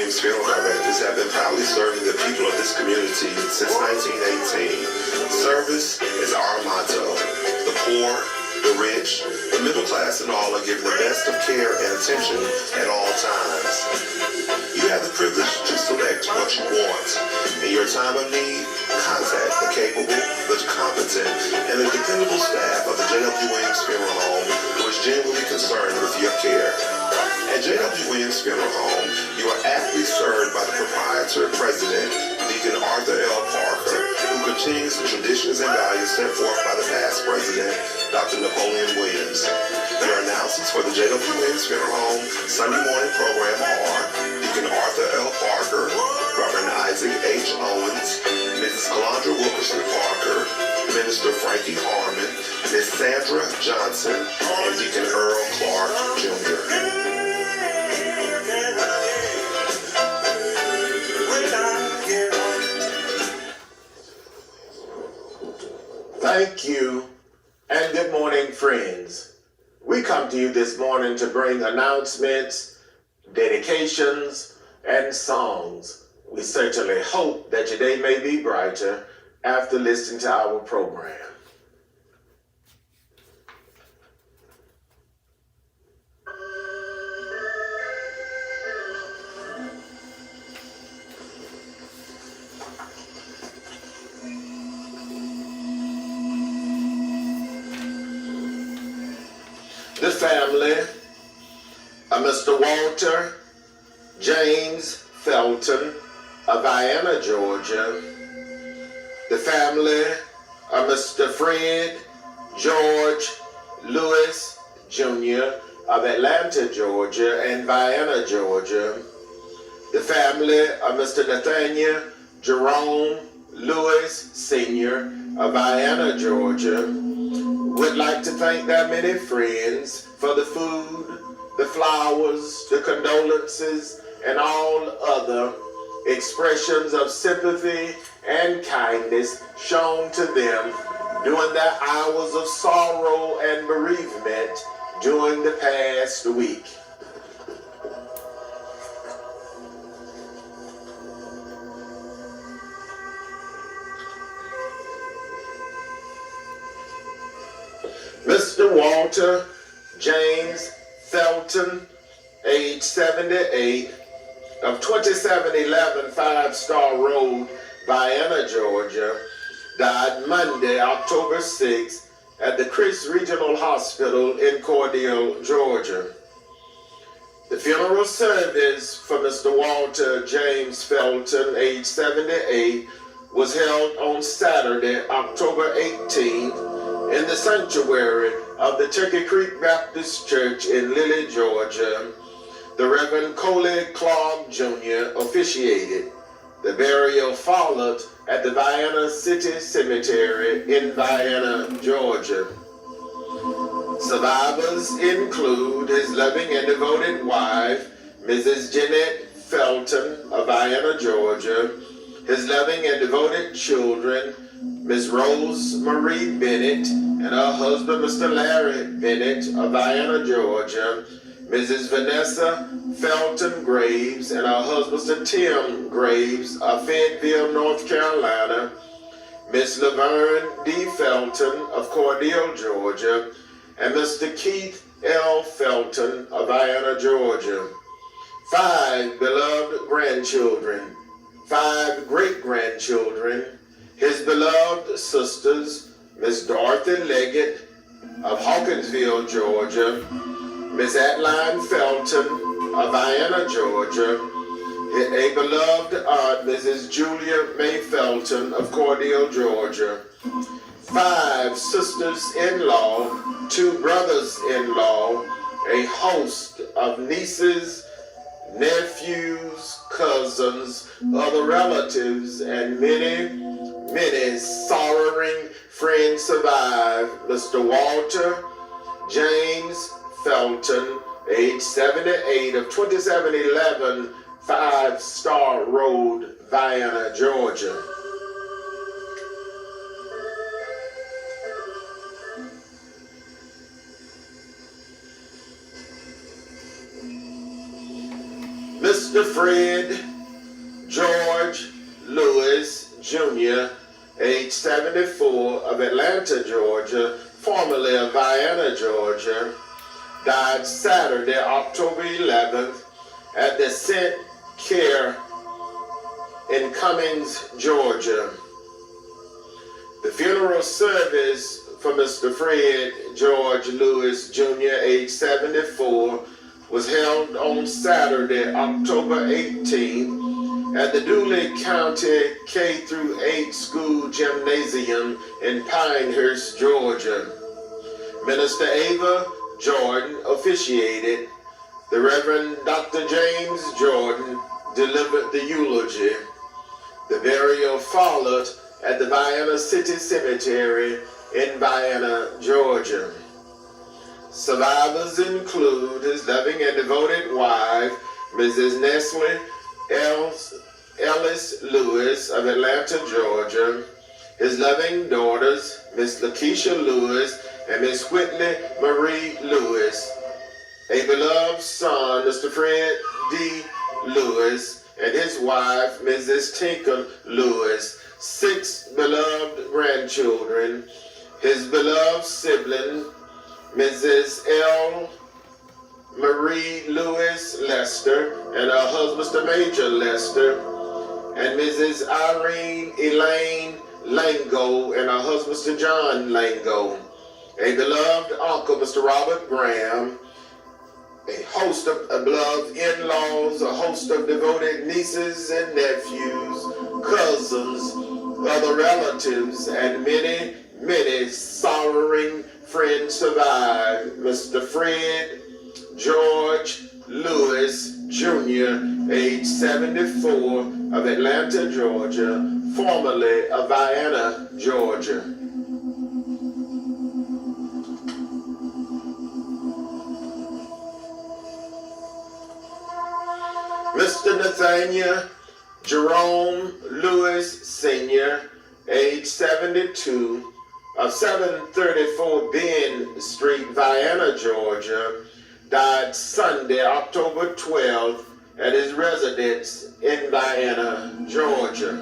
Jwwilliams funeral directors have been proudly serving the people of this community since 1918. Service is our motto. The poor, the rich, the middle class, and all are given the best of care and attention at all times. You have the privilege to select what you want. In your time of need, contact the capable, the competent, and the dependable staff of the Jwwilliams Funeral Home, who is genuinely concerned with your care. At Jwwilliams Funeral Home, you are aptly served by the proprietor and president, Deacon Arthur L. Parker, who continues the traditions and values set forth by the past president, Dr. Napoleon Williams. Your announcements for the Jwwilliams Funeral Home Sunday morning program are Deacon Arthur L. Parker, Reverend Isaac H. Owens, Mrs. Calandra Wilkerson Parker, Minister Frankie Harmon, Miss Sandra Johnson, and Deacon Earl Clark, Jr. Thank you, and good morning, friends. We come to you this morning to bring announcements, dedications, and songs. We certainly hope that your day may be brighter after listening to our program. The family of Mr. Walter James Felton of Vienna, Georgia. The family of Mr. Fred George Lewis, Jr. of Atlanta, Georgia and Vienna, Georgia. The family of Mr. Nathaniel Jerome Lewis, Sr. of Vienna, Georgia. Would like to thank their many friends for the food, the flowers, the condolences, and all other expressions of sympathy and kindness shown to them during their hours of sorrow and bereavement during the past week. Mr. Walter James Felton, age 78, of 2711 Five-Star Road, Vienna, Georgia, died Monday, October 6, at the Chris Regional Hospital in Cordele, Georgia. The funeral service for Mr. Walter James Felton, age 78, was held on Saturday, October 18, in the sanctuary of the Turkey Creek Baptist Church in Lilly, Georgia. The Reverend Coley Clark Jr. officiated. The burial followed at the Vienna City Cemetery in Vienna, Georgia. Survivors include his loving and devoted wife, Mrs. Jeanette Felton of Vienna, Georgia, his loving and devoted children, Ms. Rose Marie Bennett and her husband, Mr. Larry Bennett of Vienna, Georgia, Mrs. Vanessa Felton Graves and her husband, Mr. Tim Graves of Fayetteville, North Carolina, Miss Laverne D. Felton of Cordele, Georgia, and Mr. Keith L. Felton of Vienna, Georgia. 5 beloved grandchildren, 5 great-grandchildren, his beloved sisters, Miss Dorothy Leggett of Hawkinsville, Georgia, Miss Adeline Felton of Vienna, Georgia, a beloved aunt, Mrs. Julia May Felton of Cordele, Georgia, 5 sisters-in-law, 2 brothers-in-law, a host of nieces, nephews, cousins, other relatives, and many sorrowing friends survive Mr. Walter James Felton, age 78, of 2711 Five-Star Road, Vienna, Georgia. Mr. Fred George Lewis Jr., age 74, of Atlanta, Georgia, formerly of Vienna, Georgia, died Saturday, October 11th at the St. Care in Cummings, Georgia. The funeral service for Mr. Fred George Lewis Jr., age 74, was held on Saturday, October 18th at the Dooley County K-8 School Gymnasium in Pinehurst, Georgia. Minister Ava Jordan officiated. The Reverend Dr. James Jordan delivered the eulogy. The burial followed at the Vienna City Cemetery in Vienna, Georgia. Survivors include his loving and devoted wife, Mrs. Nestle Ellis Lewis of Atlanta, Georgia, his loving daughters, Miss Lakeisha Lewis and Miss Whitley Marie Lewis, a beloved son, Mr. Fred D. Lewis, and his wife, Mrs. Tinker Lewis, 6 beloved grandchildren, his beloved sibling, Mrs. L. Marie Lewis Lester, and her husband, Mr. Major Lester, and Mrs. Irene Elaine Lango, and her husband, Mr. John Lango, a beloved uncle, Mr. Robert Graham, a host of beloved in-laws, a host of devoted nieces and nephews, cousins, other relatives, and many, many sorrowing friends survive. Mr. Fred George Lewis Jr., age 74, of Atlanta, Georgia, formerly of Vienna, Georgia. Mr. Nathaniel Jerome Lewis Sr., age 72, of 734 Ben Street, Vienna, Georgia, died Sunday, October 12th, at his residence in Vienna, Georgia.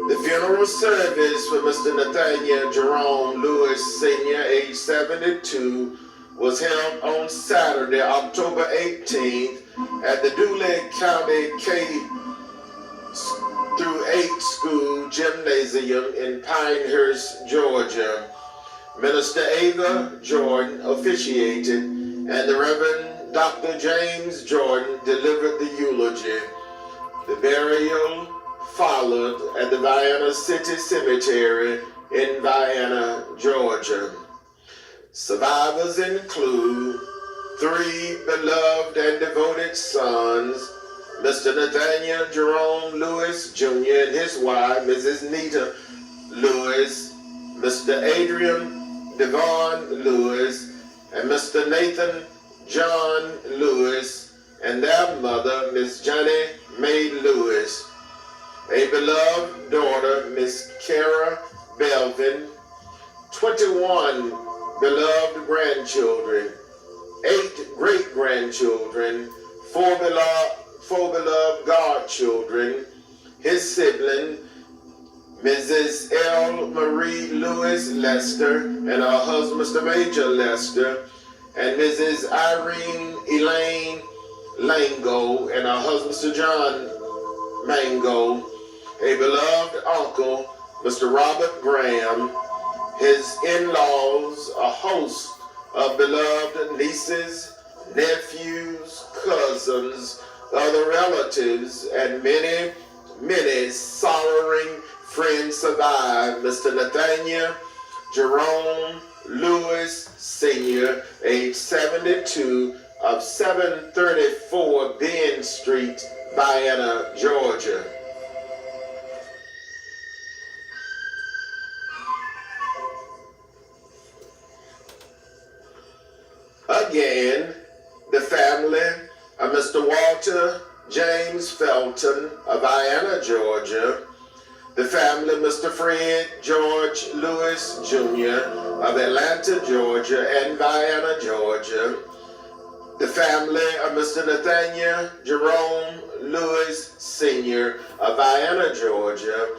The funeral service for Mr. Nathaniel Jerome Lewis Sr., age 72, was held on Saturday, October 18th, at the Dooley County K-8 School Gymnasium in Pinehurst, Georgia. Minister Ava Jordan officiated, and the Reverend Dr. James Jordan delivered the eulogy. The burial followed at the Vienna City Cemetery in Vienna, Georgia. Survivors include 3 beloved and devoted sons, Mr. Nathaniel Jerome Lewis Jr. and his wife, Mrs. Nita Lewis, Mr. Adrian Devon Lewis, and Mr. Nathan John Lewis, and their mother, Miss Johnny Mae Lewis, a beloved daughter, Miss Kara Belvin, 21 beloved grandchildren, 8 great-grandchildren, 4 beloved godchildren, his sibling, Mrs. L. Marie Lewis Lester, and her husband, Mr. Major Lester, and Mrs. Irene Elaine Lango, and her husband, Mr. John Mango, a beloved uncle, Mr. Robert Graham, his in-laws, a host of beloved nieces, nephews, cousins, other relatives, and many, many sorrowing friends survive. Mr. Nathaniel Jerome Lewis Sr., age 72, of 734 Ben Street, Vienna, Georgia. Again, the family of Mr. Walter James Felton of Vienna, Georgia, the family of Mr. Fred George Lewis Jr. of Atlanta, Georgia, and Vienna, Georgia, The family of Mr. Nathaniel Jerome Lewis Sr. of Vienna, Georgia,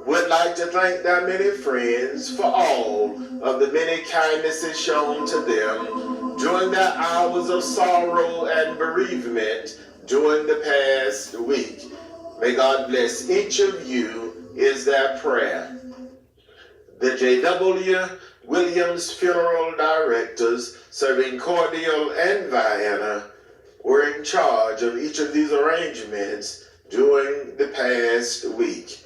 would like to thank their many friends for all of the many kindnesses shown to them during their hours of sorrow and bereavement during the past week. May God bless each of you is their prayer. The Jwwilliams funeral directors serving Cordial and Vienna were in charge of each of these arrangements during the past week.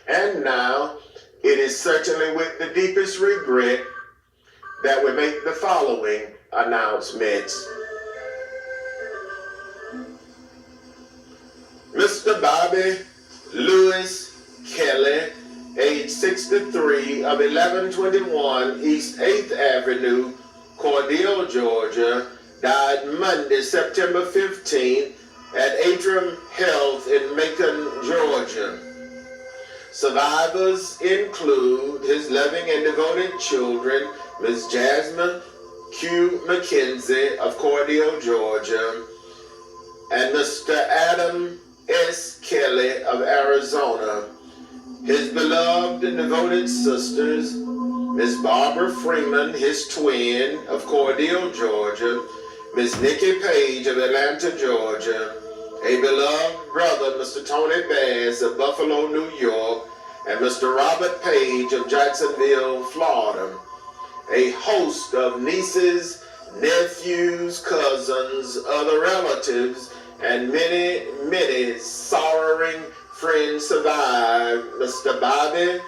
And now, it is certainly with the deepest regret that we make the following announcements. Mr. Bobby Lewis Kelly, age 63, of 1121 East 8th Avenue, Cordele, Georgia, died Monday, September 15th at Atrium Health in Macon, Georgia. Survivors include his loving and devoted children, Ms. Jasmine Q. McKenzie of Cordele, Georgia, and Mr. Adam S. Kelly of Arizona. His beloved and devoted sisters, Ms. Barbara Freeman, his twin of Cordele, Georgia, Ms. Nikki Page of Atlanta, Georgia, a beloved brother, Mr. Tony Bass of Buffalo, New York, and Mr. Robert Page of Jacksonville, Florida. A host of nieces, nephews, cousins, other relatives, and many, many sorrowing friends survive Mr. Bobby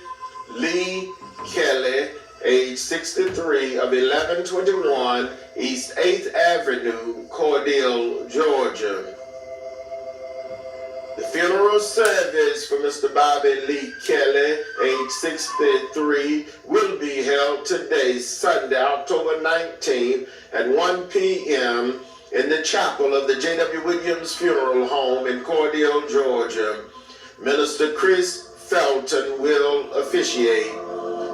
Lee Kelly, age 63, of 1121 East 8th Avenue, Cordele, Georgia. The funeral service for Mr. Bobby Lee Kelly, age 63, will be held today, Sunday, October 19th at 1 p.m. in the chapel of the Jwwilliams Funeral Home in Cordele, Georgia. Minister Chris Felton will officiate.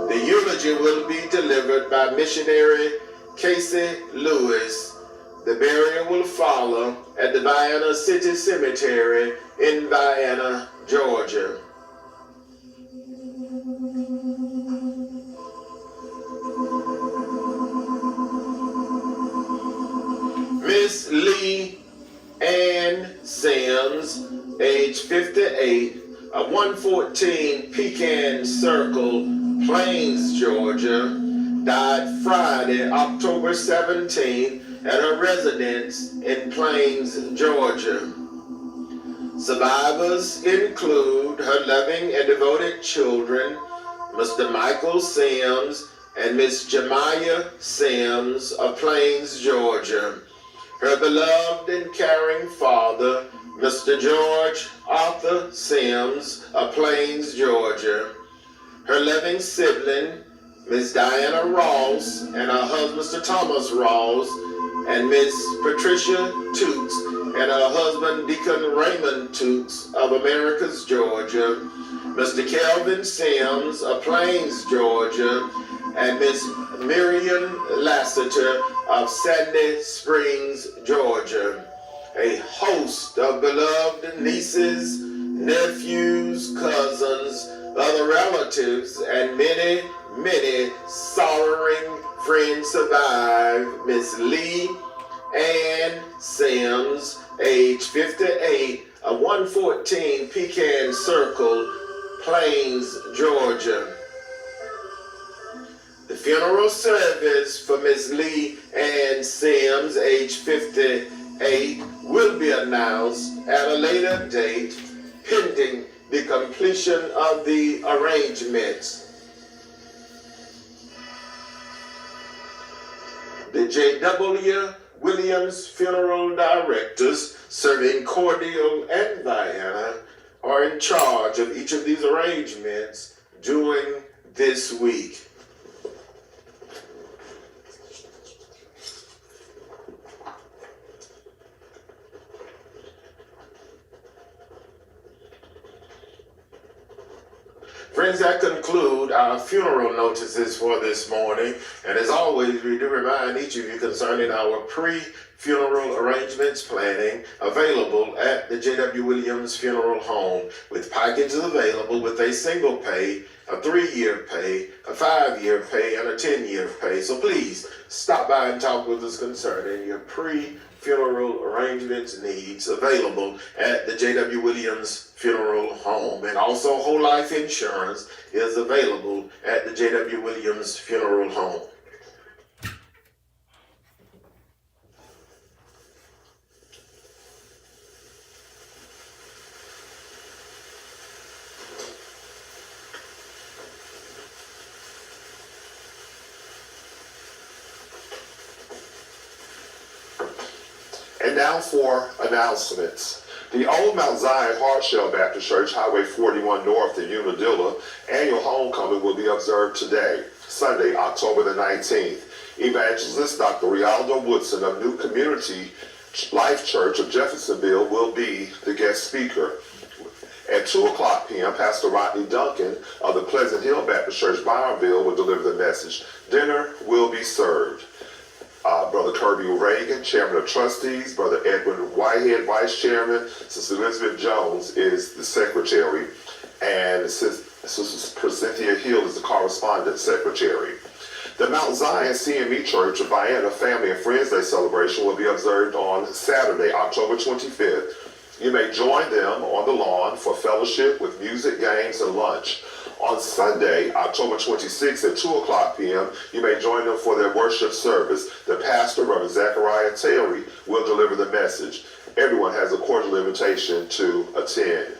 The eulogy will be delivered by missionary Casey Lewis. The burial will follow at the Vienna City Cemetery in Vienna, Georgia. Miss Lee Ann Sims, age 58, of 114 Pecan Circle, Plains, Georgia, died Friday, October 17th, at her residence in Plains, Georgia. Survivors include her loving and devoted children, Mr. Michael Sims and Miss Jemiah Sims of Plains, Georgia. Her beloved and caring father, Mr. George Arthur Sims of Plains, Georgia. Her loving sibling, Miss Diana Ross and her husband, Mr. Thomas Ross, and Miss Patricia Toots and her husband, Deacon Raymond Toots of Americus, Georgia, Mr. Kelvin Sims of Plains, Georgia, and Miss Miriam Lassiter of Sandy Springs, Georgia. A host of beloved nieces, nephews, cousins, other relatives, and many, many sorrowing friends survive Miss Lee Ann Sims, age 58, of 114 Pecan Circle, Plains, Georgia. The funeral service for Miss Lee Ann Sims, age 58, will be announced at a later date, pending the completion of the arrangements. The Jwwilliams funeral directors serving Cordele and Vienna are in charge of each of these arrangements during this week. Friends, that conclude our funeral notices for this morning. And as always, we do remind each of you concerning our pre-funeral arrangements planning available at the Jwwilliams Funeral Home, with packages available with a single pay, a 3-year pay, a 5-year pay, and a 10-year pay. So please stop by and talk with us concerning your pre-funeral arrangements needs available at the Jwwilliams Funeral Home. And also whole life insurance is available at the Jwwilliams Funeral Home. And now for announcements. The Old Mount Zion Hardshell Baptist Church, Highway 41 North in Unadilla, annual homecoming will be observed today, Sunday, October the 19th. Evangelist Dr. Rialdo Woodson of New Community Life Church of Jeffersonville will be the guest speaker. At 2 o'clock p.m., Pastor Rodney Duncan of the Pleasant Hill Baptist Church, Byronville, will deliver the message. Dinner will be served. Brother Kirby Reagan, Chairman of Trustees, Brother Edwin Whitehead, Vice Chairman, Sister Elizabeth Jones is the Secretary, and Sister Cynthia Hill is the Correspondent Secretary. The Mount Zion CME Church of Vienna Family and Friends Day celebration will be observed on Saturday, October 25th. You may join them on the lawn for fellowship with music, games, and lunch. On Sunday, October 26th at 2 o'clock p.m., you may join them for their worship service. The pastor, Reverend Zachariah Terry, will deliver the message. Everyone has a cordial invitation to attend.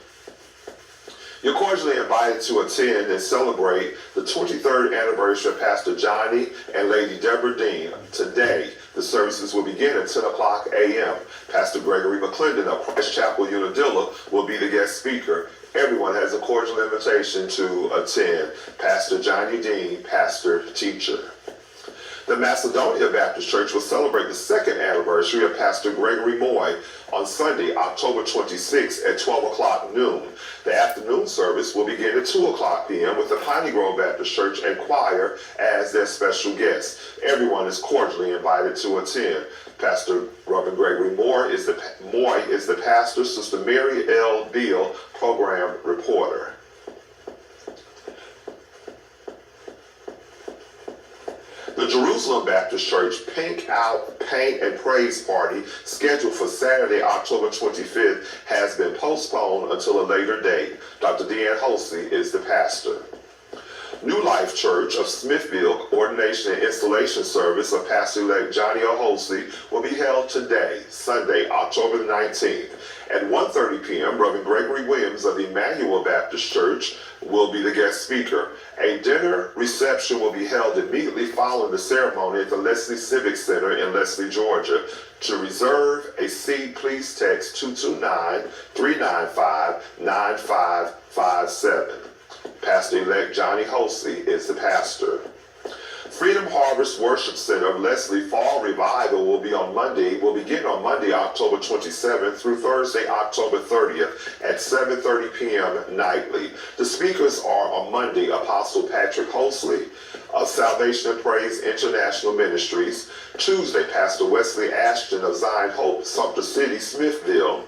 You're cordially invited to attend and celebrate the 23rd anniversary of Pastor Johnny and Lady Deborah Dean. Today, the services will begin at 10 o'clock a.m. Pastor Gregory McClendon of Christ Chapel, Unadilla, will be the guest speaker. Everyone has a cordial invitation to attend. Pastor Johnny Dean, pastor, teacher. The Macedonia Baptist Church will celebrate the second anniversary of Pastor Gregory Moy on Sunday, October 26th at 12 o'clock noon. The afternoon service will begin at 2 o'clock p.m. with the Piney Grove Baptist Church and choir as their special guests. Everyone is cordially invited to attend. Pastor Reverend Gregory Moy is the pastor. Sister Mary L. Beal, program reporter. The Jerusalem Baptist Church Pink Out Paint and Praise Party, scheduled for Saturday, October 25th, has been postponed until a later date. Dr. Deanne Holsey is the pastor. New Life Church of Smithville Ordination and Installation Service of Pastor-elect Johnny O. Holsey will be held today, Sunday, October the 19th. At 1:30 p.m., Reverend Gregory Williams of Emmanuel Baptist Church will be the guest speaker. A dinner reception will be held immediately following the ceremony at the Leslie Civic Center in Leslie, Georgia. To reserve a seat, please text 229-395-9557. Pastor-elect Johnny Holsey is the pastor. Freedom Harvest Worship Center of Leslie Fall Revival will begin on Monday, October 27th through Thursday, October 30th at 7:30 p.m. nightly. The speakers are on Monday, Apostle Patrick Hosley of Salvation and Praise International Ministries. Tuesday, Pastor Wesley Ashton of Zion Hope, Sumter City, Smithville.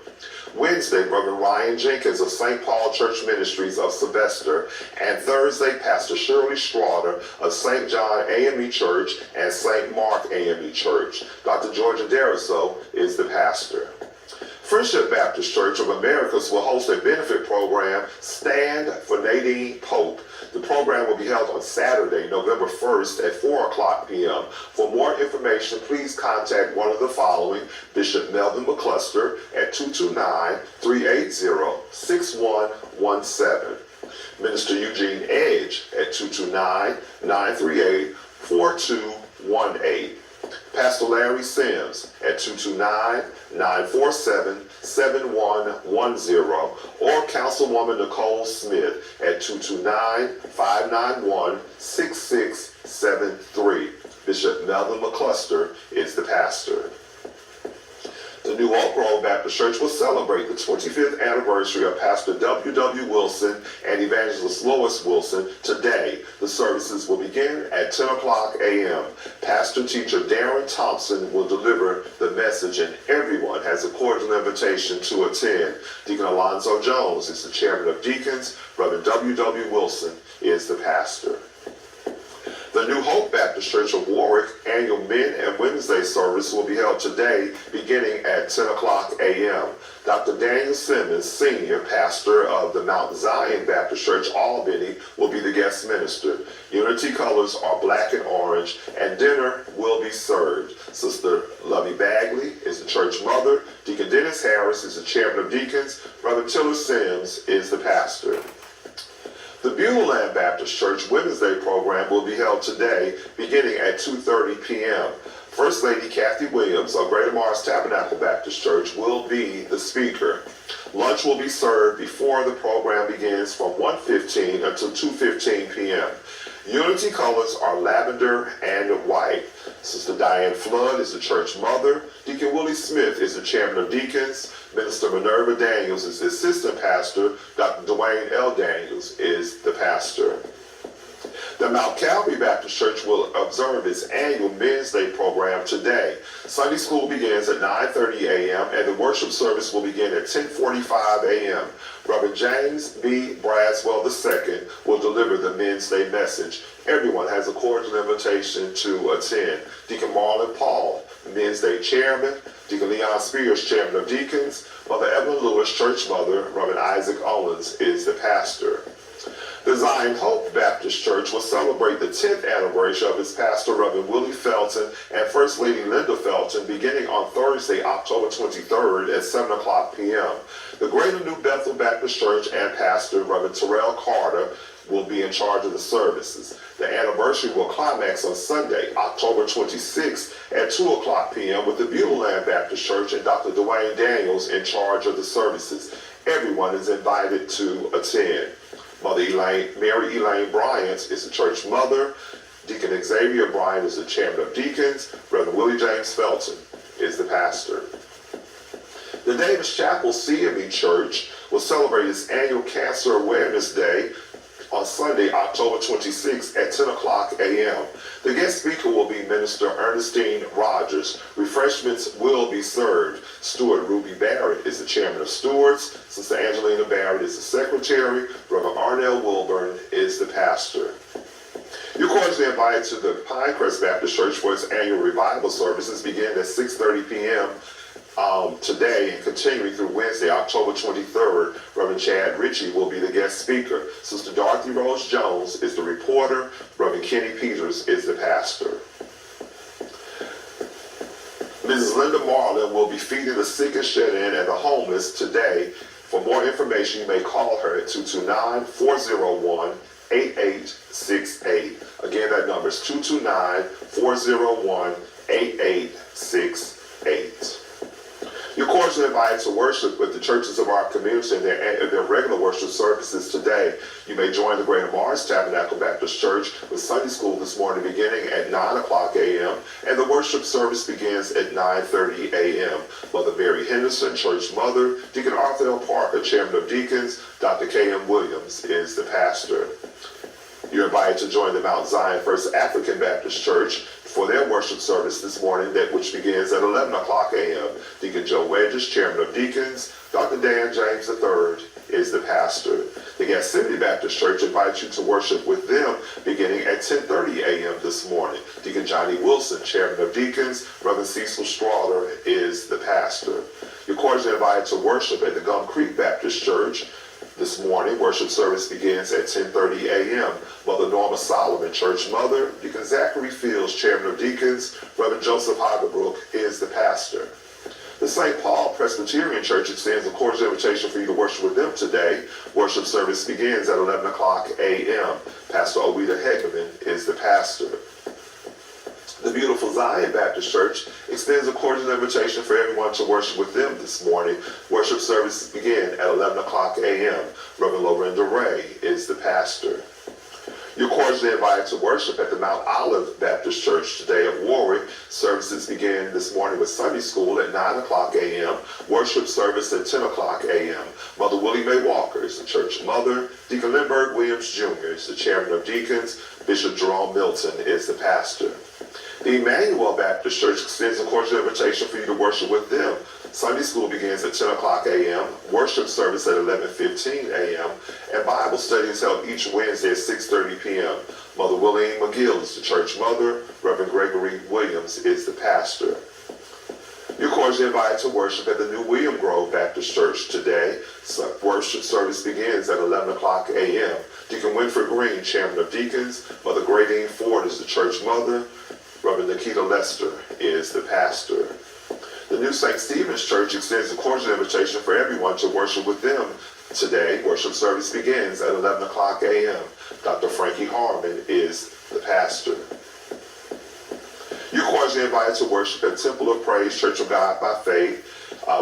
Wednesday, Reverend Ryan Jenkins of St. Paul Church Ministries of Sylvester. And Thursday, Pastor Shirley Straughter of St. John AME Church and St. Mark AME Church. Dr. Georgia Deriso is the pastor. Friendship Baptist Church of Americas will host a benefit program, Stand for Nadine Pope. The program will be held on Saturday, November 1st at 4 o'clock p.m. For more information, please contact one of the following: Bishop Melvin McCluster at 229-380-6117. Minister Eugene Edge at 229-938-4218. Pastor Larry Sims at 229-947-7110, or Councilwoman Nicole Smith at 229-591-6673. Bishop Melvin McCluster is the pastor. The The New Oak Grove Baptist Church will celebrate the 25th anniversary of Pastor W.W. Wilson and Evangelist Lois Wilson today. The services will begin at 10 o'clock a.m. Pastor Teacher Darren Thompson will deliver the message, and everyone has a cordial invitation to attend. Deacon Alonzo Jones is the chairman of deacons. Brother W.W. Wilson is the pastor. The New Hope Baptist Church of Warwick annual Men and Women's Day service will be held today beginning at 10 o'clock a.m. Dr. Daniel Simmons, senior pastor of the Mount Zion Baptist Church, Albany, will be the guest minister. Unity colors are black and orange, and dinner will be served. Sister Lovey Bagley is the church mother. Deacon Dennis Harris is the chairman of deacons. Brother Tiller Sims is the pastor. The Jwwwilliams Baptist Church Women's Day program will be held today beginning at 2:30 p.m. First Lady Kathy Williams of Greater Mars Tabernacle Baptist Church will be the speaker. Lunch will be served before the program begins from 1:15 until 2:15 p.m. Unity colors are lavender and white. Sister Diane Flood is the church mother. Deacon Willie Smith is the chairman of deacons. Minister Minerva Daniels is the assistant pastor. Dr. Dwayne L. Daniels is the pastor. The Mount Calvary Baptist Church will observe its annual Men's Day program today. Sunday school begins at 9:30 a.m. and the worship service will begin at 10:45 a.m. Reverend James B. Braswell II will deliver the Men's Day message. Everyone has a cordial invitation to attend. Deacon Marlon Paul, Men's Day chairman. Deacon Leon Spears, chairman of deacons. Mother Evelyn Lewis, church mother. Reverend Isaac Owens is the pastor. The Zion Hope Baptist Church will celebrate the 10th anniversary of its pastor, Reverend Willie Felton, and First Lady Linda Felton, beginning on Thursday, October 23rd at 7 o'clock p.m. The Greater New Bethel Baptist Church and pastor, Reverend Terrell Carter, will be in charge of the services. The anniversary will climax on Sunday, October 26th at 2 o'clock p.m. with the Jwwwilliams Baptist Church and Dr. Dwayne Daniels in charge of the services. Everyone is invited to attend. Mary Elaine Bryant is the church mother. Deacon Xavier Bryant is the chairman of deacons. Brother Willie James Felton is the pastor. The Davis Chapel CME Church will celebrate its annual Cancer Awareness Day on Sunday, October 26th at 10 o'clock a.m. The guest speaker will be Minister Ernestine Rogers. Refreshments will be served. Steward Ruby Barrett is the chairman of stewards. Sister Angelina Barrett is the secretary. Brother Arnell Wilburn is the pastor. You're cordially invited to the Pinecrest Baptist Church for its annual revival services beginning at 6:30 p.m. Today and continuing through Wednesday, October 23rd. Reverend Chad Ritchie will be the guest speaker. Sister Dorothy Rose Jones is the reporter. Reverend Kenny Peters is the pastor. Mrs. Linda Marlin will be feeding the sick and shed-in and the homeless today. For more information, you may call her at 229-401-8868. Again, that number is 229-401-8868. You're cordially invited to worship with the churches of our community in their regular worship services today. You may join the Greater Mars Tabernacle Baptist Church with Sunday school this morning beginning at 9 o'clock a.m. and the worship service begins at 9:30 a.m. Mother Mary Henderson, church mother. Deacon Arthur L. Parker, chairman of deacons. Dr. K.M. Williams is the pastor. You're invited to join the Mount Zion First African Baptist Church for their worship service this morning, which begins at 11 o'clock a.m. Deacon Joe Wedges, chairman of deacons. Dr. Dan James III is the pastor. The Gethsemane Baptist Church invites you to worship with them beginning at 10:30 a.m. this morning. Deacon Johnny Wilson, chairman of deacons. Reverend Cecil Strawler is the pastor. You're cordially invited to worship at the Gum Creek Baptist Church. This morning, worship service begins at 10:30 a.m. Mother Norma Solomon, church mother. Deacon Zachary Fields, chairman of deacons. Reverend Joseph Hagerbrook is the pastor. The St. Paul Presbyterian Church extends a cordial invitation for you to worship with them today. Worship service begins at 11 o'clock a.m. Pastor Owita Hegeman is the pastor. The beautiful Zion Baptist Church extends a cordial invitation for everyone to worship with them this morning. Worship services begin at 11 o'clock a.m. Reverend Lorinda Ray is the pastor. You're cordially invited to worship at the Mount Olive Baptist Church today of Warwick. Services began this morning with Sunday school at 9 o'clock a.m., worship service at 10 o'clock a.m. Mother Willie Mae Walker is the church mother. Deacon Lindbergh Williams Jr. is the chairman of deacons. Bishop Jerome Milton is the pastor. The Emmanuel Baptist Church extends a cordial invitation for you to worship with them. Sunday school begins at 10 o'clock a.m., worship service at 11:15 a.m., and Bible study is held each Wednesday at 6:30 p.m. Mother William McGill is the church mother. Reverend Gregory Williams is the pastor. You're cordially invited to worship at the New William Grove Baptist Church today. Worship service begins at 11 o'clock a.m. Deacon Winfred Green, chairman of deacons. Mother Gradine Ford is the church mother. Reverend Nikita Lester is the pastor. The New St. Stephen's Church extends a cordial invitation for everyone to worship with them today. Worship service begins at 11 o'clock a.m. Dr. Frankie Harmon is the pastor. You're cordially invited to worship at Temple of Praise Church of God by Faith.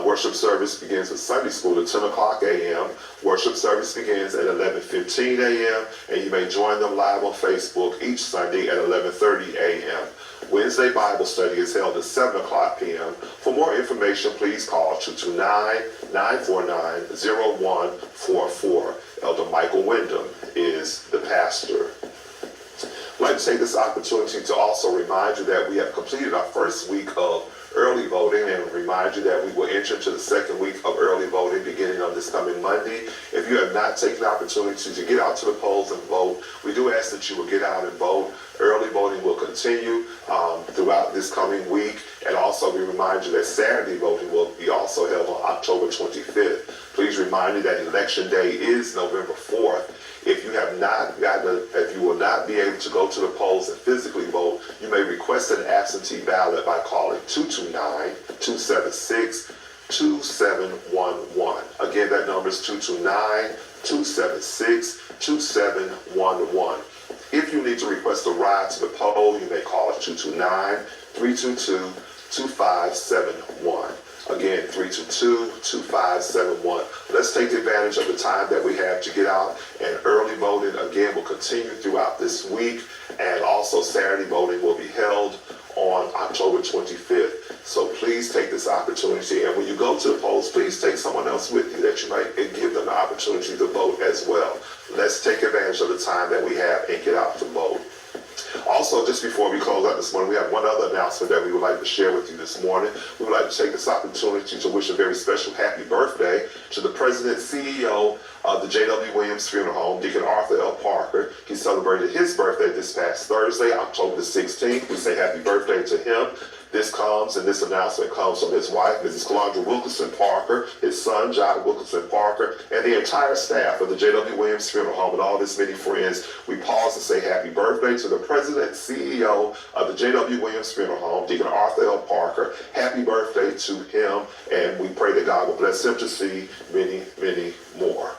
Worship service begins with Sunday school at 10 o'clock a.m. Worship service begins at 11:15 a.m. and you may join them live on Facebook each Sunday at 11:30 a.m. Wednesday Bible study is held at 7 o'clock p.m. For more information, please call 229-949-0144. Elder Michael Wyndham is the pastor. I'd like to take this opportunity to also remind you that we have completed our first week of early voting and remind you that we will enter into the second week of early voting beginning on this coming Monday. If you have not taken the opportunity to get out to the polls and vote, we do ask that you will get out and vote. Early voting will continue throughout this coming week, and also we remind you that Saturday voting will be also held on October 25th. Please remind you that Election Day is November 4th. If you will not be able to go to the polls and physically vote, you may request an absentee ballot by calling 229-276-2711. Again, that number is 229-276-2711. If you need to request a ride to the poll, you may call us 229-322-2571. Again, 322-2571. Let's take advantage of the time that we have to get out, and early voting again will continue throughout this week, and also Saturday voting will be held on October 25th. So please take this opportunity, and when you go to the polls, please take someone else with you that you might give them the opportunity to vote as well. Let's take advantage of the time that we have and get out to vote. Also, just before we close out this morning, we have one other announcement that we would like to share with you this morning. We would like to take this opportunity to wish a very special happy birthday to the President and CEO of the Jwwilliams Funeral Home, Deacon Arthur L. Parker. He celebrated his birthday this past Thursday, October the 16th. We say happy birthday to him. This announcement comes from his wife, Mrs. Calandra Wilkerson Parker, his son, John Wilkerson Parker, and the entire staff of the Jwwilliams Funeral Home and all his many friends. We pause to say happy birthday to the President and CEO of the Jwwilliams Funeral Home, Deacon Arthur L. Parker. Happy birthday to him, and we pray that God will bless him to see many, many more.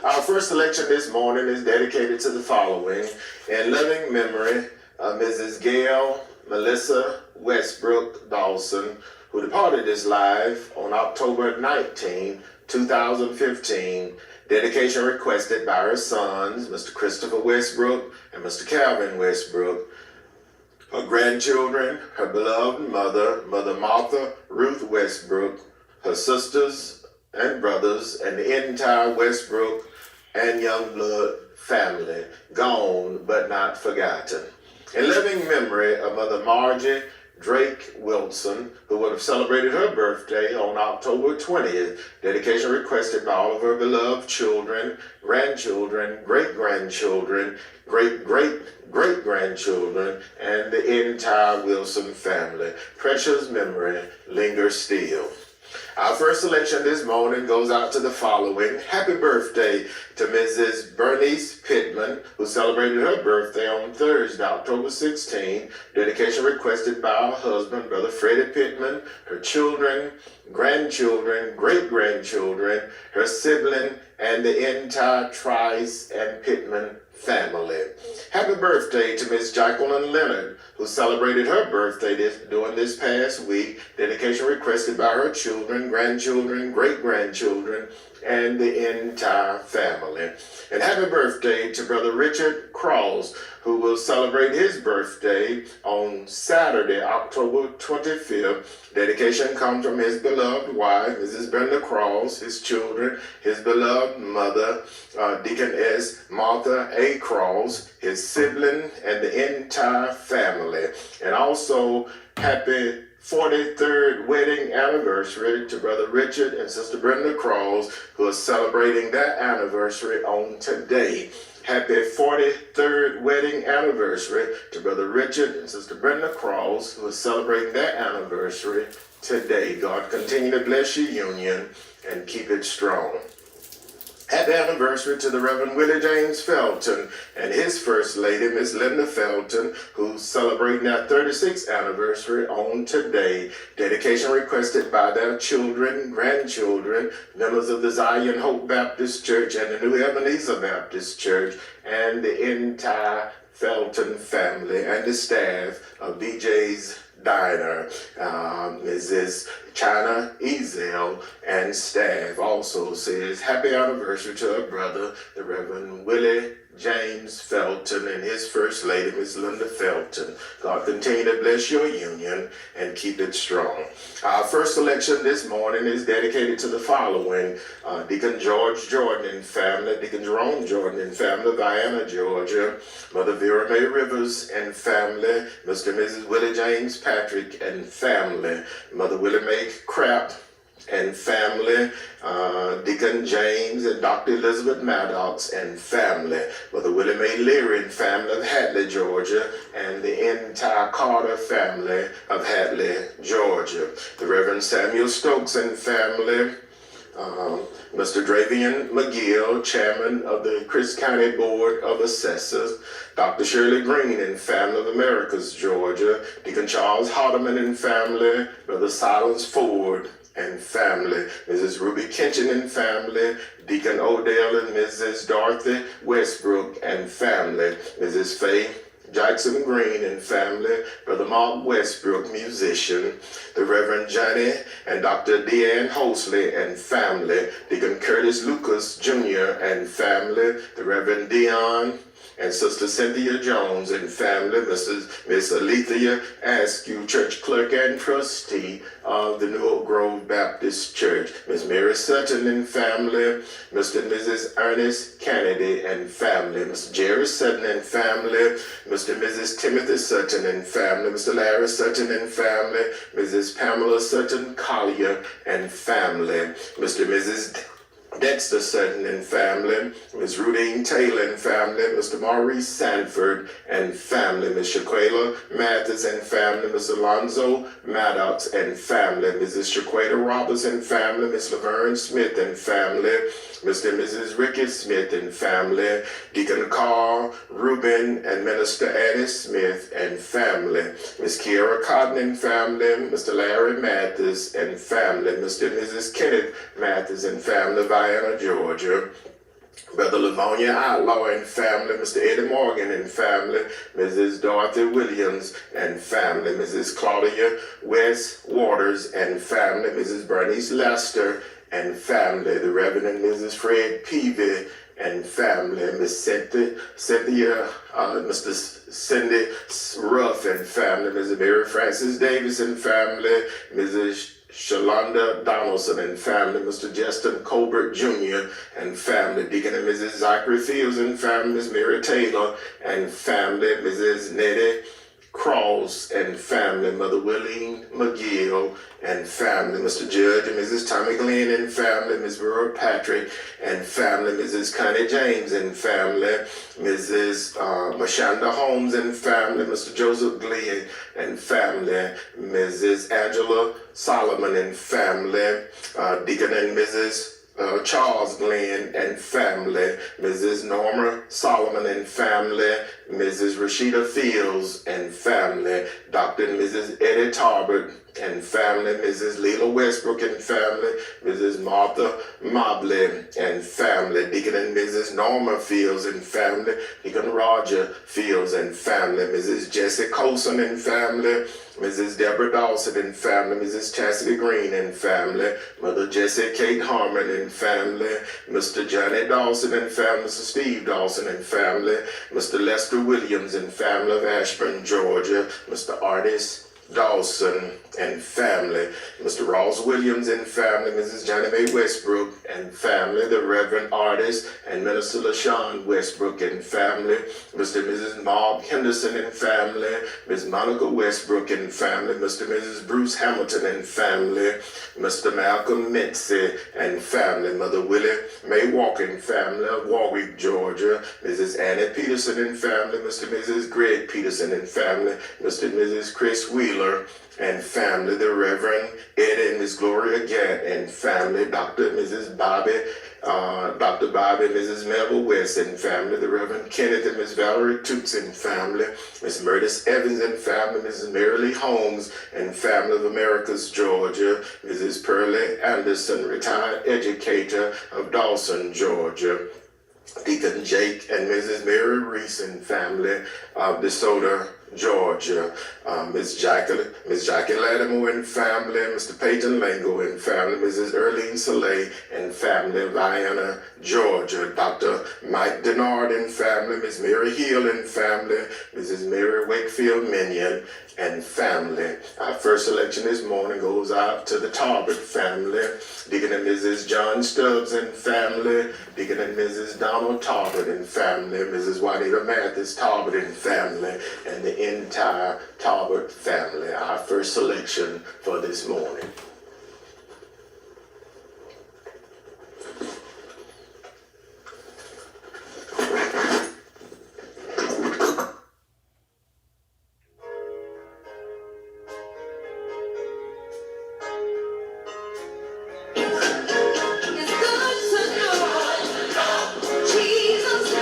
Our first election this morning is dedicated to the following: in loving memory of Mrs. Gail Melissa Westbrook Dawson, who departed this life on October 19, 2015. Dedication requested by her sons, Mr. Christopher Westbrook and Mr. Calvin Westbrook. Her grandchildren, her beloved mother, Mother Martha Ruth Westbrook, her sisters and brothers, and the entire Westbrook and Youngblood family, gone but not forgotten. In living memory of Mother Margie Drake Wilson, who would have celebrated her birthday on October 20th. Dedication requested by all of her beloved children, grandchildren, great-grandchildren, great-great-great-grandchildren, and the entire Wilson family. Precious memory lingers still. Our first selection this morning goes out to the following. Happy birthday to Mrs. Bernice Pittman, who celebrated her birthday on Thursday, October 16. Dedication requested by her husband, Brother Freddie Pittman, her children, grandchildren, great-grandchildren, her sibling, and the entire Trice and Pittman family. Happy birthday to Miss Jacqueline Leonard, who celebrated her birthday during this past week. Dedication requested by her children, grandchildren, great-grandchildren, and the entire family. And happy birthday to Brother Richard Cross, who will celebrate his birthday on Saturday, October 25th. Dedication comes from his beloved wife, Mrs. Brenda Cross, his children, his beloved mother, Deaconess Martha A. Cross, his sibling, and the entire family. And also, happy 43rd wedding anniversary to Brother Richard and Sister Brenda Cross, who are celebrating their anniversary on today. Happy 43rd wedding anniversary to Brother Richard and Sister Brenda Cross, who are celebrating their anniversary today. God continue to bless your union and keep it strong. Happy anniversary to the Reverend Willie James Felton and his First Lady, Miss Linda Felton, who's celebrating their 36th anniversary on today. Dedication requested by their children, grandchildren, members of the Zion Hope Baptist Church and the New Ebenezer Baptist Church, and the entire Felton family and the staff of BJ's Diner. Mrs. China Ezel and staff also says happy anniversary to her brother, the Reverend Willie James Felton, and his First Lady, Miss Linda Felton. God continue to bless your union and keep it strong. Our first selection this morning is dedicated to the following. Deacon George Jordan and family, Deacon Jerome Jordan and family, Vienna, Georgia. Mother Vera Mae Rivers and family, Mr. and Mrs. Willie James Patrick and family, Mother Willie Mae Crapp and family, Deacon James and Dr. Elizabeth Maddox and family, Mother Willie Mae Leary and family of Hatley, Georgia, and the entire Carter family of Hatley, Georgia. The Reverend Samuel Stokes and family, Mr. Dravian McGill, chairman of the Chris County Board of Assessors, Dr. Shirley Green and family of Americas, Georgia, Deacon Charles Hardeman and family, Brother Silence Ford and family, Mrs. Ruby Kinchin and family, Deacon Odell and Mrs. Dorothy Westbrook and family, Mrs. Faye Jackson Green and family, Brother Mark Westbrook, musician, the Reverend Johnny and Dr. Deanne Hosley and family, Deacon Curtis Lucas Jr. and family, the Reverend Dion and Sister Cynthia Jones and family, Miss Alethea Askew, church clerk and trustee of the New Oak Grove Baptist Church, Miss Mary Sutton and family, Mr. and Mrs. Ernest Kennedy and family, Mr. Jerry Sutton and family, Mr. and Mrs. Timothy Sutton and family, Mr. Larry Sutton and family, Mrs. Pamela Sutton Collier and family, Mr. and Mrs. Dexter Sutton and family, Miss Rudine Taylor and family, Mr. Maurice Sanford and family, Miss Shaquela Mathis and family, Miss Alonzo Maddox and family, Mrs. Shaquita Roberts and family, Miss Laverne Smith and family, Mr. and Mrs. Ricky Smith and family, Deacon Carl Rubin and Minister Addie Smith and family, Miss Kiara Cotton and family, Mr. Larry Mathis and family, Mr. and Mrs. Kenneth Mathis and family, Vienna, Georgia, Brother Livonia Outlaw and family, Mr. Eddie Morgan and family, Mrs. Dorothy Williams and family, Mrs. Claudia West Waters and family, Mrs. Bernice Lester and family, the Reverend and Mrs. Fred Peavy and family, Miss Cynthia, Mr. Cindy Ruff and family, Mrs. Mary Frances Davis and family, Mrs. Shalonda Donaldson and family, Mr. Justin Colbert Jr. and family, Deacon and Mrs. Zachary Fields and family, Miss Mary Taylor and family, Mrs. Nettie Cross and family, Mother Willie McGill and family, Mr. Judge and Mrs. Tommy Glenn and family, Ms. Burr Patrick and family, Mrs. Connie James and family, Mrs. Mashonda Holmes and family, Mr. Joseph Glenn and family, Mrs. Angela Solomon and family, Deacon and Mrs. Charles Glenn and family, Mrs. Norma Solomon and family, Mrs. Rashida Fields and family, Dr. and Mrs. Eddie Tarbert and family, Mrs. Leila Westbrook and family, Mrs. Martha Mobley and family, Deacon and Mrs. Norma Fields and family, Deacon Roger Fields and family, Mrs. Jessie Colson and family, Mrs. Deborah Dawson and family, Mrs. Chastity Green and family, Mother Jessie Kate Harmon and family, Mr. Johnny Dawson and family, Mr. Steve Dawson and family, Mr. Lester Williams and family of Ashburn, Georgia, Mr. Artis Dawson and family, Mr. Ross Williams and family, Mrs. Johnny Mae Westbrook and family, the Reverend Artist and Minister LaShawn Westbrook and family, Mr. and Mrs. Mark Henderson and family, Ms. Monica Westbrook and family, Mr. and Mrs. Bruce Hamilton and family, Mr. Malcolm Mitzi and family, Mother Willie Mae Walker and family of Warwick, Georgia, Mrs. Annie Peterson and family, Mr. and Mrs. Greg Peterson and family, Mr. and Mrs. Chris Wheeler and family, the Reverend Eddie and Miss Gloria Gatt and family, Dr. and Mrs. Bobby, Dr. Bobby and Mrs. Melville West and family, the Reverend Kenneth and Miss Valerie Toots and family, Miss Murtis Evans and family, Mrs. Mary Lee Holmes and family of Americas, Georgia, Mrs. Pearlie Anderson, retired educator of Dawson, Georgia, Deacon Jake and Mrs. Mary Reese and family of DeSoto, Georgia, Miss Jackie Lattimore and family, Mr. Peyton Lango and family, Mrs. Erlene Soleil and family of Vienna, Georgia, Dr. Mike Denard and family, Miss Mary Hill and family, Mrs. Mary Wakefield Minion and family. Our first selection this morning goes out to the Tarbert family, Deacon and Mrs. John Stubbs and family, Deacon and Mrs. Donald Tarbert and family, Mrs. Juanita Mathis Tarbert and family, and the entire Tarbert family. Our first selection for this morning. Jesus,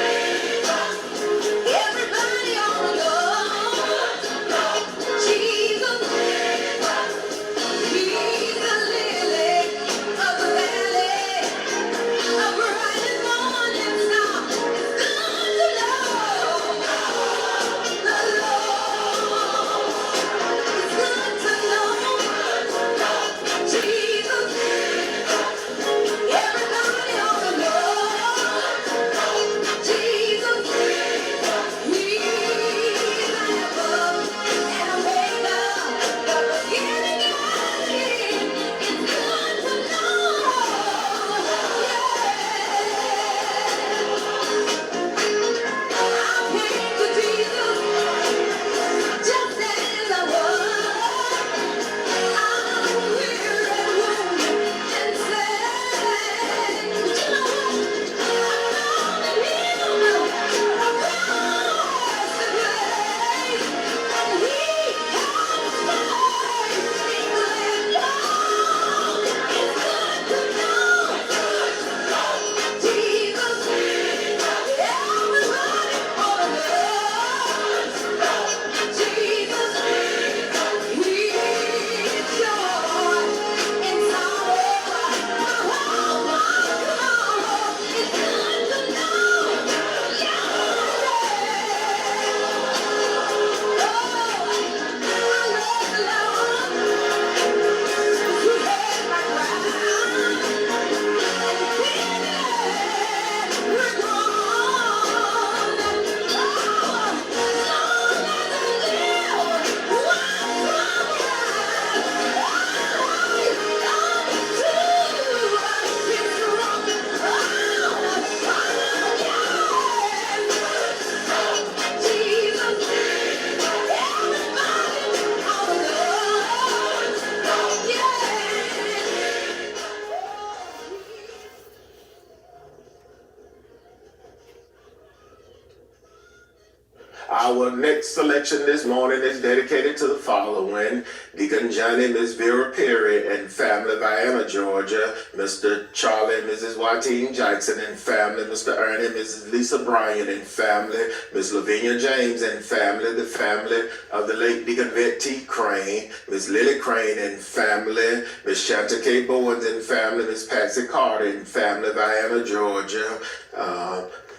Our next selection this morning is dedicated to the following: Deacon Johnny, Miss Vera Perry and family, Vienna, Georgia; Mr. Charlie and Mrs. Watine Jackson and family; Mr. Ernie and Mrs. Lisa Bryan and family; Miss Lavinia James and family, the family of the late Deacon Vet T. Crane; Miss Lily Crane and family; Miss Shanta K. Bowens and family; Miss Patsy Carter and family, Vienna, Georgia;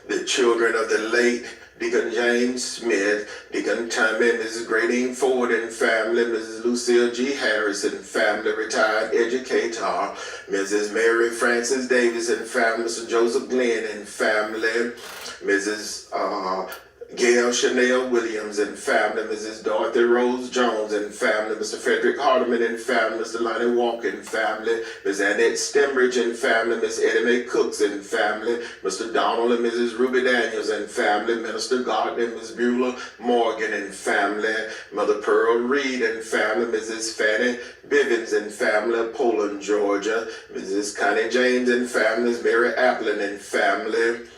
the children of the late Deacon James Smith, Deacon Tommy and Mrs. Gradine Ford and family; Mrs. Lucille G. Harris and family, retired educator; Mrs. Mary Frances Davis and family; Mr. Joseph Glenn and family; Mrs. Gail Chanel Williams and family; Mrs. Dorothy Rose Jones and family; Mr. Frederick Hardeman and family; Mr. Lonnie Walker and family; Ms. Annette Stembridge and family; Miss Eddie Mae Cooks and family; Mr. Donald and Mrs. Ruby Daniels and family; Minister Gardner and Ms. Beulah Morgan and family; Mother Pearl Reed and family; Mrs. Fanny Bivens and family of Poland, Georgia; Mrs. Connie James and family; Mary Applin and family;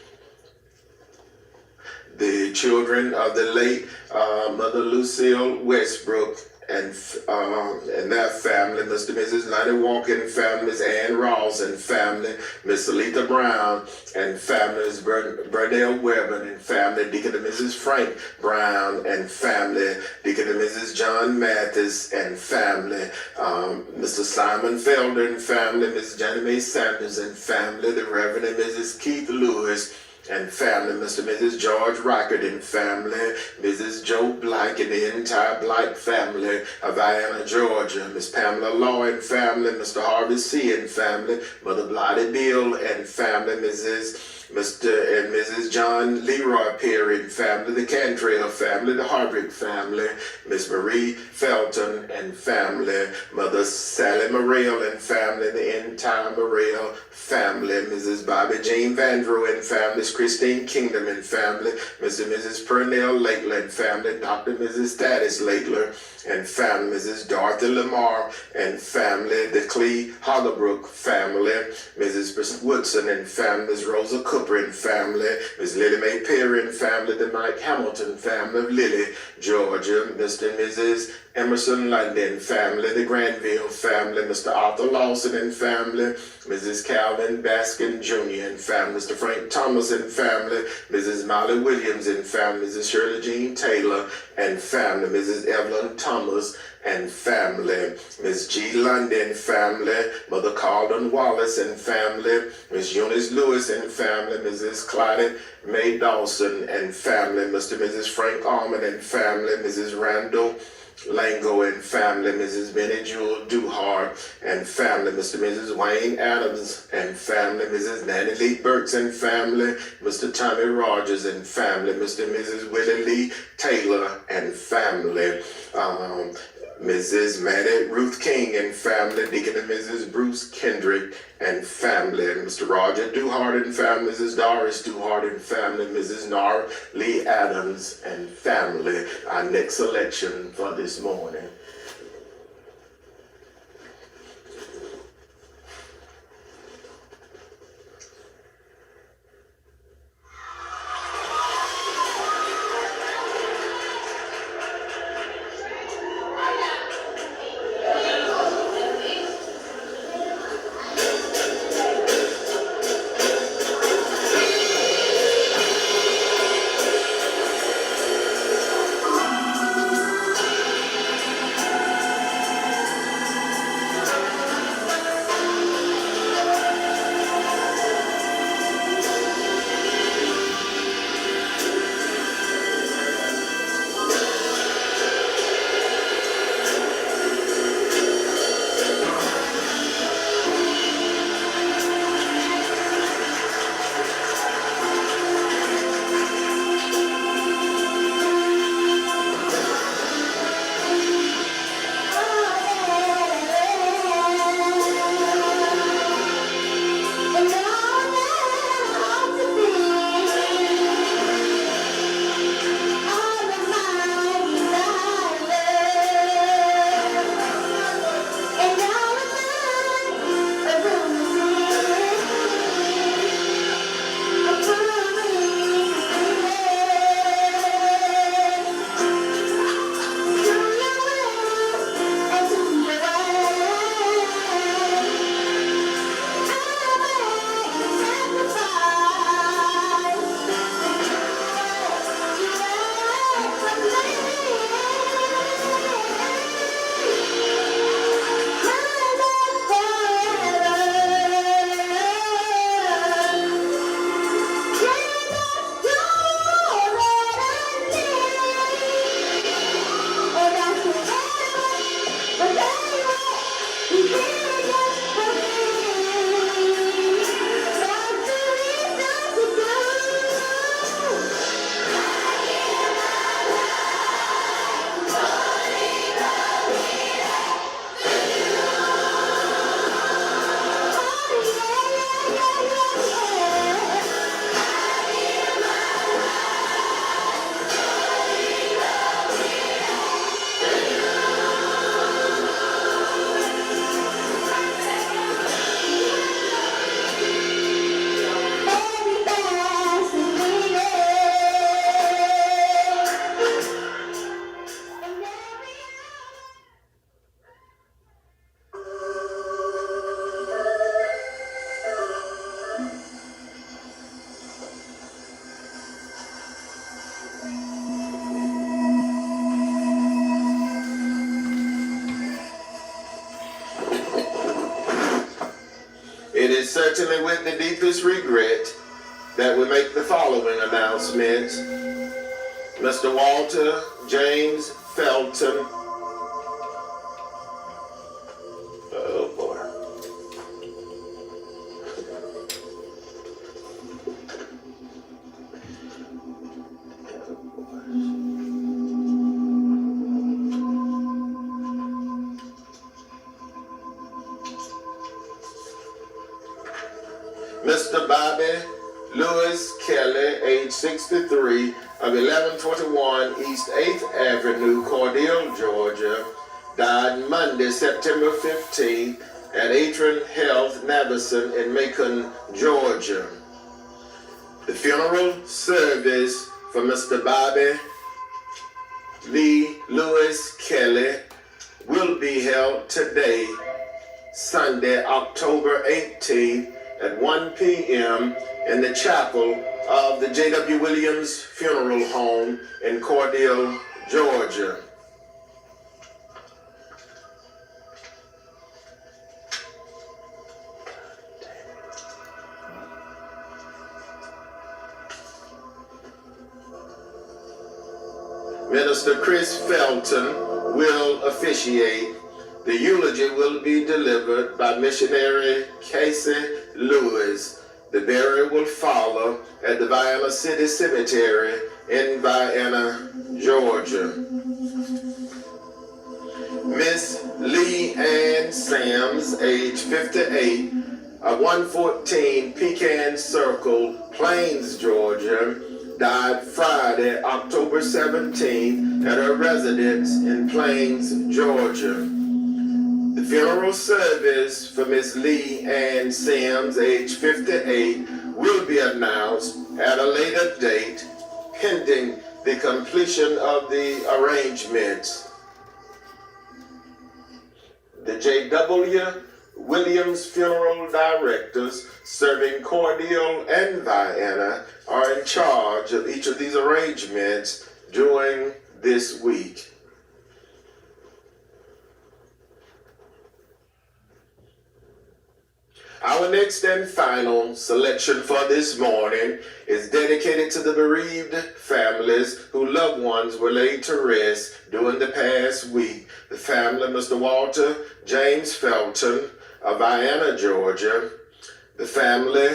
the children of the late Mother Lucille Westbrook and their family; Mr. and Mrs. Lonnie Walker and family; Miss Ann Ross and family; Miss Aletha Brown and family; Miss Burnell Webber and family; Deacon and Mrs. Frank Brown and family; Deacon and Mrs. John Mathis and family; Mr. Simon Felder and family; Miss Jenny Mae Sanders and family; the Reverend and Mrs. Keith Lewis and family; Mr. and Mrs. George Rockert and family; Mrs. Joe Black and the entire Black family of Vienna, Georgia; Miss Pamela Law and family; Mr. Harvey C. and family; Mother Blighty Bill and family; Mr. and Mrs. John Leroy Perry and family; the Cantrell family; the Hardrick family; Miss Marie Felton and family; Mother Sally Morrell and family; the entire Morrell family; Mrs. Bobby Jean Vandrew and family; Christine Kingdom and family; Mr. and Mrs. Purnell Laitler and family; Dr. and Mrs. Thaddeus Laitler and family; Mrs. Dorothy Lamar and family; the Clee Hollerbrook family; Mrs. Woodson and family; Ms. Rosa Cooper and family; Ms. Lily Mae Perry and family; the Mike Hamilton family of Lily, Georgia; Mr. and Mrs. Emerson London family; the Granville family; Mr. Arthur Lawson and family; Mrs. Calvin Baskin Jr. and family; Mr. Frank Thomas and family; Mrs. Molly Williams and family; Mrs. Shirley Jean Taylor and family; Mrs. Evelyn Thomas and family; Miss G. London family; Mother Carlton Wallace and family; Miss Eunice Lewis and family; Mrs. Clyde Mae Dawson and family; Mr. and Mrs. Frank Almond and family; Mrs. Randall Lango and family; Mrs. Benny Jewel Duhart and family; Mr. and Mrs. Wayne Adams and family; Mrs. Nanny Lee Burks and family; Mr. Tommy Rogers and family; Mr. and Mrs. Willie Lee Taylor and family; Mrs. Maddie Ruth King and family; Deacon and Mrs. Bruce Kendrick and family; Mr. Roger Duhart and family; Mrs. Doris Duhart and family; Mrs. Nora Lee Adams and family. Our next selection for this morning. certainly with the deepest regret that we make the following announcements. Mr. Walter James Felton. Oh boy. Mr. Bobby Lewis Kelly, age 63, of 1121 East 8th Avenue, Cordele, Georgia, died Monday, September 15th at Atron Health, Navison in Macon, Georgia. The funeral service for Mr. Bobby Lee Lewis Kelly will be held today, Sunday, October 18th at 1 p.m. in the chapel of the Jwwilliams Funeral Home in Cordele, Georgia. Minister Chris Felton will officiate. The eulogy will be delivered by missionary Casey Lewis. The burial will follow at the Vienna City Cemetery in Vienna, Georgia. Miss Lee Ann Sams, age 58, of 114 Pecan Circle, Plains, Georgia, died Friday, October 17th at her residence in Plains, Georgia. The funeral service for Miss Lee Ann Sims, age 58, will be announced at a later date, pending the completion of the arrangements. The Jwwilliams funeral directors serving Cordele and Vienna are in charge of each of these arrangements during this week. Our next and final selection for this morning is dedicated to the bereaved families whose loved ones were laid to rest during the past week. The family, Mr. Walter James Felton of Vienna, Georgia. The family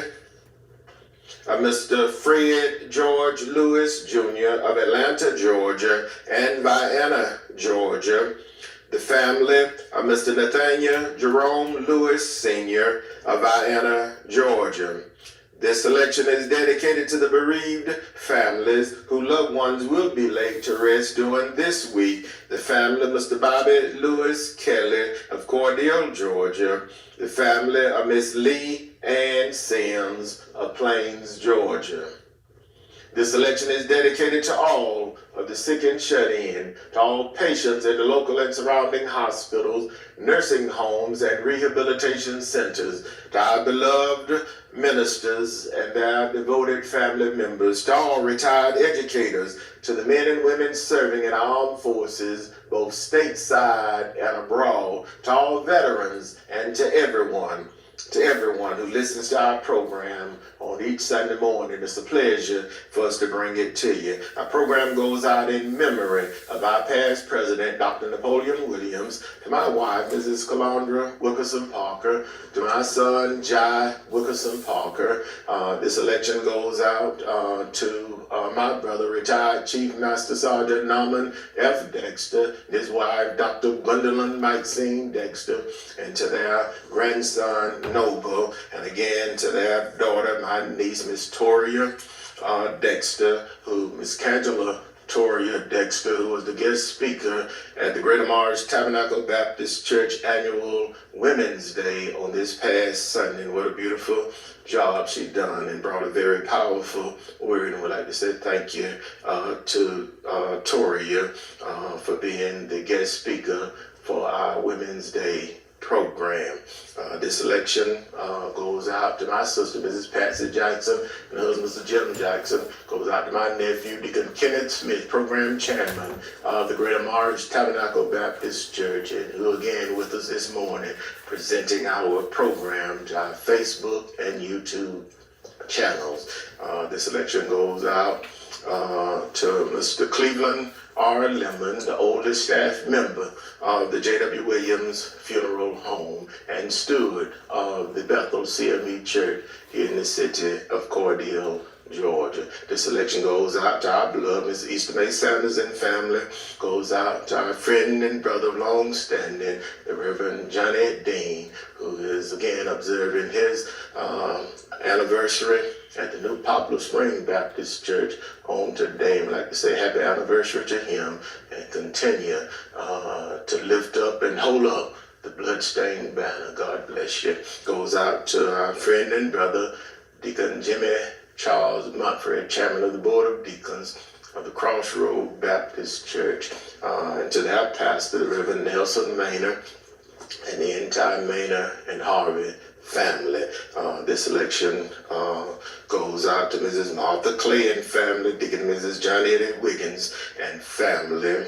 of Mr. Fred George Lewis Jr. of Atlanta, Georgia, and Vienna, Georgia. The family of Mr. Nathaniel Jerome Lewis Sr. of Vienna, Georgia. This selection is dedicated to the bereaved families whose loved ones will be laid to rest during this week. The family of Mr. Bobby Lewis Kelly of Cordele, Georgia. The family of Miss Lee Ann Sims of Plains, Georgia. This selection is dedicated to all of the sick and shut in, to all patients in the local and surrounding hospitals, nursing homes, and rehabilitation centers, to our beloved ministers and their devoted family members, to all retired educators, to the men and women serving in our armed forces, both stateside and abroad, to all veterans, and to everyone who listens to our program on each Sunday morning. It's a pleasure for us to bring it to you. Our program goes out in memory of our past president, Dr. Napoleon Williams, to my wife, Mrs. Calandra Wilkerson Parker, to my son, Jai Wilkerson Parker. This election goes out to my brother, retired Chief Master Sergeant Norman F. Dexter, his wife, Dr. Gwendolyn Maxine Dexter, and to their grandson, Noble, and again to their daughter, my niece, Miss Toria Dexter, Miss Cangela Toria Dexter, who was the guest speaker at the Greater Mars Tabernacle Baptist Church Annual Women's Day on this past Sunday. And what a beautiful job she done, and brought a very powerful word. And we'd like to say thank you to Toria for being the guest speaker for our Women's Day program. This election goes out to my sister, Mrs. Patsy Jackson, and her husband, Mr. Jim Jackson. Goes out to my nephew, Deacon Kenneth Smith, program chairman of the Greater March Tabernacle Baptist Church, and who again with us this morning, presenting our program to our Facebook and YouTube channels. This election goes out to Mr. Cleveland R. Lemon, the oldest staff member of the Jwwilliams Funeral Home and steward of the Bethel CME Church here in the city of Cordele, Georgia. This election goes out to our beloved Ms. Easter May Sanders and family, goes out to our friend and brother of long standing, the Reverend Johnny Dean, who is again observing his anniversary at the New Poplar Spring Baptist Church on today. I'd like to say happy anniversary to him and continue to lift up and hold up the bloodstained banner. God bless you. Goes out to our friend and brother, Deacon Jimmy Charles Montford, chairman of the Board of Deacons of the Crossroad Baptist Church, and to their pastor, the Reverend Nelson Maynard, and the entire Maynard and Harvey family. This election goes out to Mrs. Martha Clay and family, Deacon Mrs. Johnny Eddie Wiggins and family,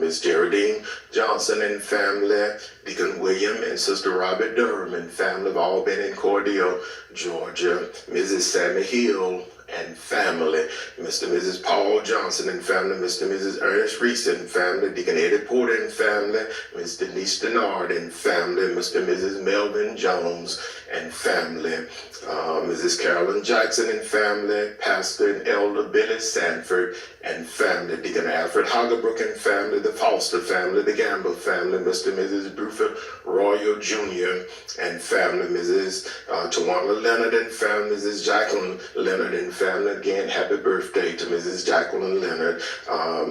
Miss Geraldine Johnson and family, Deacon William and Sister Robert Durham and family have all been in Cordele, Georgia, Mrs. Sammy Hill and family, Mr. and Mrs. Paul Johnson and family, Mr. and Mrs. Ernest Reese and family, Deacon Eddie Porter and family, Miss Denise Denard and family, Mr. and Mrs. Melvin Jones and family, Mrs. Carolyn Jackson and family, Pastor and Elder Billy Sanford and family, Deacon Alfred Hagerbrook and family, the Foster family, the Gamble family, Mr. and Mrs. Bruford Royal Jr. and family, Mrs. Tawana Leonard and family, Mrs. Jacqueline Leonard and family. Again, happy birthday to Mrs. Jacqueline Leonard,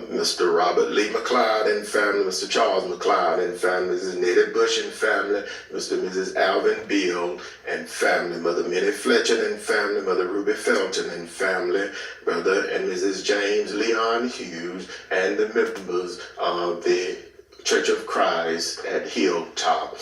Mr. Robert Lee McLeod and family, Mr. Charles McLeod and family, Mrs. Nettie Bush and family, Mr. and Mrs. Alvin Beal and family, Mother Minnie Fletcher and family, Mother Ruby Felton and family, Brother and Mrs. James Leon Hughes and the members of the Church of Christ at Hilltop,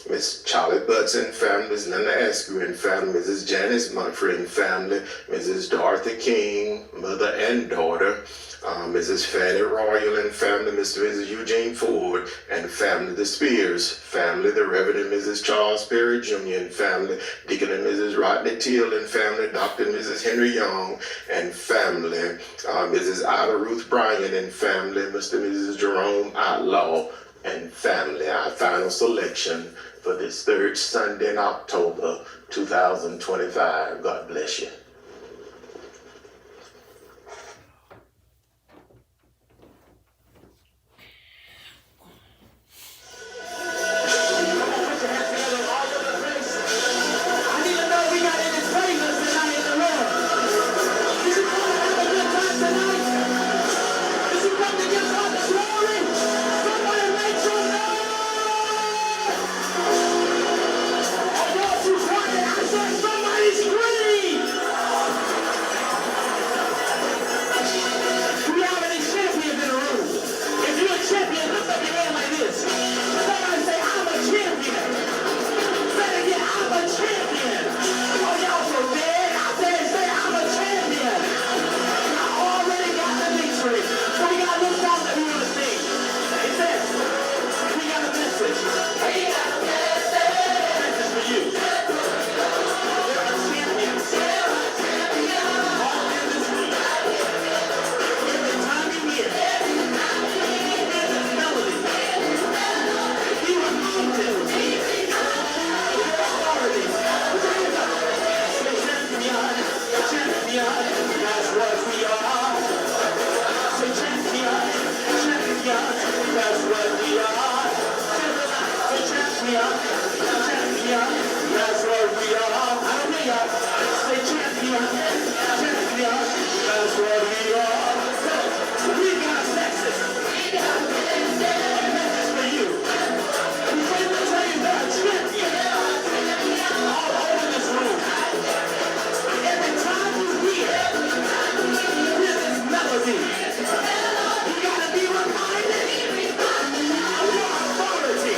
Miss Charlie Butts and family, Miss Linda Askew and family, Mrs. Janice Mumford and family, Mrs. Dorothy King, mother and daughter, Mrs. Fanny Royal and family, Mr. and Mrs. Eugene Ford and family, the Spears family, the Reverend and Mrs. Charles Perry Jr. and family, Deacon and Mrs. Rodney Teal and family, Dr. and Mrs. Henry Young and family, Mrs. Ida Ruth Bryan and family, Mr. and Mrs. Jerome Outlaw and family. Our final selection for this third Sunday in October 2025. God bless you. You gotta be reminded of your authority.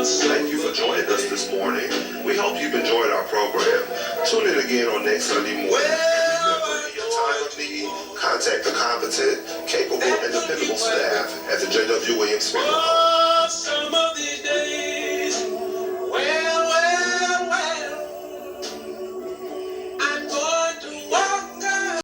Thank you for joining us this morning. We hope you've enjoyed our program. Tune in again on next Sunday morning. Remember, in your time of need, contact the competent, capable, and dependable staff at the Jwwilliams Funeral Home.